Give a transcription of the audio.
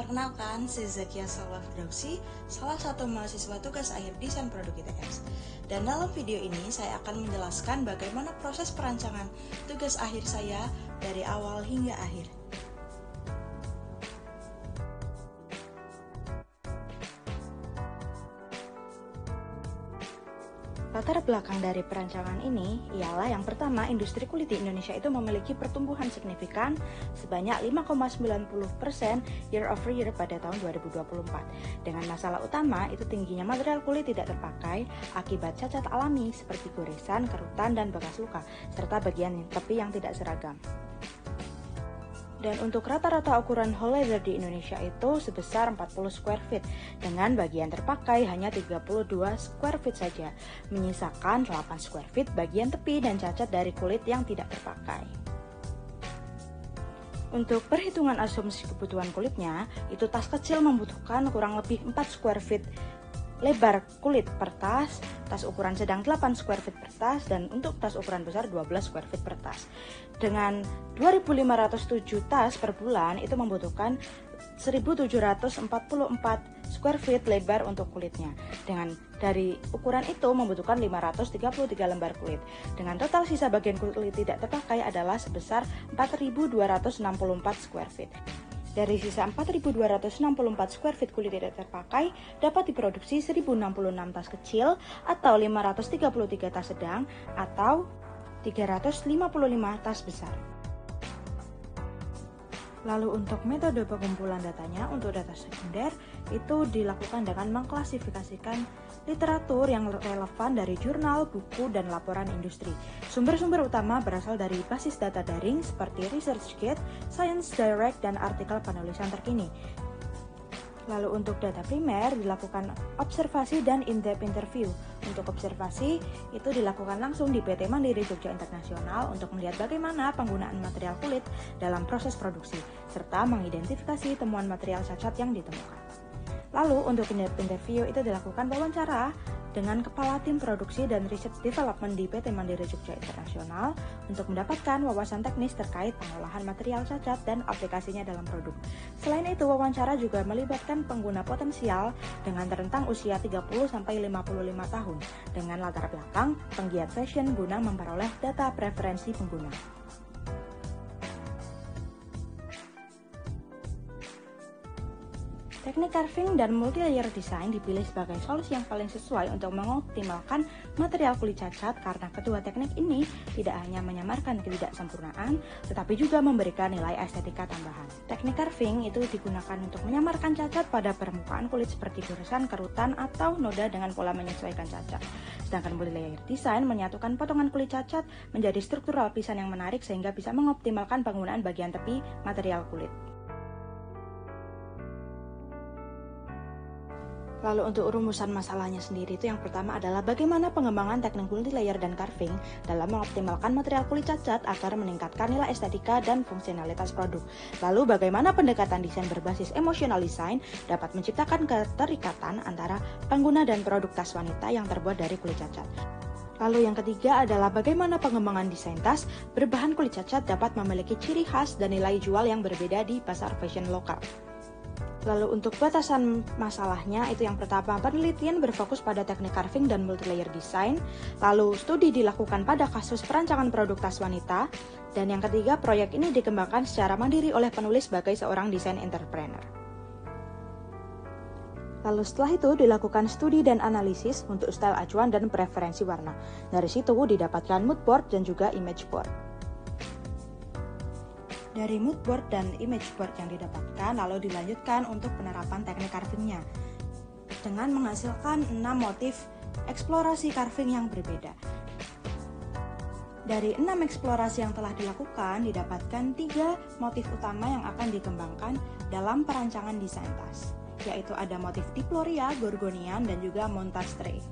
Perkenalkan, saya Zakia Salwa Firdausi, salah satu mahasiswa tugas akhir desain produk ITS. Dan dalam video ini saya akan menjelaskan bagaimana proses perancangan tugas akhir saya dari awal hingga akhir. Latar belakang dari perancangan ini ialah yang pertama, industri kulit di Indonesia itu memiliki pertumbuhan signifikan sebanyak 5,90% year over year pada tahun 2024. Dengan masalah utama itu tingginya material kulit tidak terpakai akibat cacat alami seperti goresan, kerutan, dan bekas luka, serta bagian tepi yang tidak seragam. Dan untuk rata-rata ukuran whole leather di Indonesia itu sebesar 40 square feet, dengan bagian terpakai hanya 32 square feet saja, menyisakan 8 square feet bagian tepi dan cacat dari kulit yang tidak terpakai. Untuk perhitungan asumsi kebutuhan kulitnya, itu tas kecil membutuhkan kurang lebih 4 square feet lebar kulit per tas ukuran sedang 8 square feet per tas, dan untuk tas ukuran besar 12 square feet per tas. Dengan 2.507 tas per bulan, itu membutuhkan 1.744 square feet lebar untuk kulitnya. Dengan dari ukuran itu membutuhkan 533 lembar kulit. Dengan total sisa bagian kulit tidak terpakai adalah sebesar 4.264 square feet. Dari sisa 4.264 square feet kulit tidak terpakai, dapat diproduksi 1.066 tas kecil, atau 533 tas sedang, atau 355 tas besar. Lalu untuk metode pengumpulan datanya, untuk data sekunder itu dilakukan dengan mengklasifikasikan literatur yang relevan dari jurnal, buku, dan laporan industri. Sumber-sumber utama berasal dari basis data daring seperti ResearchGate, Science Direct, dan artikel penulisan terkini. Lalu untuk data primer dilakukan observasi dan in-depth interview. Untuk observasi itu dilakukan langsung di PT Mandiri Jogja Internasional untuk melihat bagaimana penggunaan material kulit dalam proses produksi, serta mengidentifikasi temuan material cacat yang ditemukan. Lalu untuk in-depth interview itu dilakukan wawancara dengan Kepala Tim Produksi dan Research Development di PT Mandiri Jogja Internasional untuk mendapatkan wawasan teknis terkait pengolahan material cacat dan aplikasinya dalam produk. Selain itu, wawancara juga melibatkan pengguna potensial dengan rentang usia 30-55 tahun dengan latar belakang penggiat fashion guna memperoleh data preferensi pengguna. Teknik carving dan multi-layer design dipilih sebagai solusi yang paling sesuai untuk mengoptimalkan material kulit cacat karena kedua teknik ini tidak hanya menyamarkan ketidaksempurnaan, tetapi juga memberikan nilai estetika tambahan. Teknik carving itu digunakan untuk menyamarkan cacat pada permukaan kulit seperti goresan, kerutan, atau noda dengan pola menyesuaikan cacat. Sedangkan multi-layer design menyatukan potongan kulit cacat menjadi struktur lapisan yang menarik sehingga bisa mengoptimalkan penggunaan bagian tepi material kulit. Lalu untuk rumusan masalahnya sendiri itu yang pertama adalah bagaimana pengembangan teknik multi-layer dan carving dalam mengoptimalkan material kulit cacat agar meningkatkan nilai estetika dan fungsionalitas produk. Lalu bagaimana pendekatan desain berbasis emotional design dapat menciptakan keterikatan antara pengguna dan produk tas wanita yang terbuat dari kulit cacat. Lalu yang ketiga adalah bagaimana pengembangan desain tas berbahan kulit cacat dapat memiliki ciri khas dan nilai jual yang berbeda di pasar fashion lokal. Lalu untuk batasan masalahnya itu yang pertama, penelitian berfokus pada teknik carving dan multi-layer design. Lalu studi dilakukan pada kasus perancangan produk tas wanita. Dan yang ketiga, proyek ini dikembangkan secara mandiri oleh penulis sebagai seorang desain entrepreneur. Lalu setelah itu dilakukan studi dan analisis untuk style acuan dan preferensi warna. Dari situ didapatkan mood board dan juga image board. Dari mood board dan image board yang didapatkan, lalu dilanjutkan untuk penerapan teknik carvingnya dengan menghasilkan 6 motif eksplorasi carving yang berbeda. Dari 6 eksplorasi yang telah dilakukan, didapatkan 3 motif utama yang akan dikembangkan dalam perancangan desain tas, yaitu ada motif diploria, gorgonian, dan juga montage tray.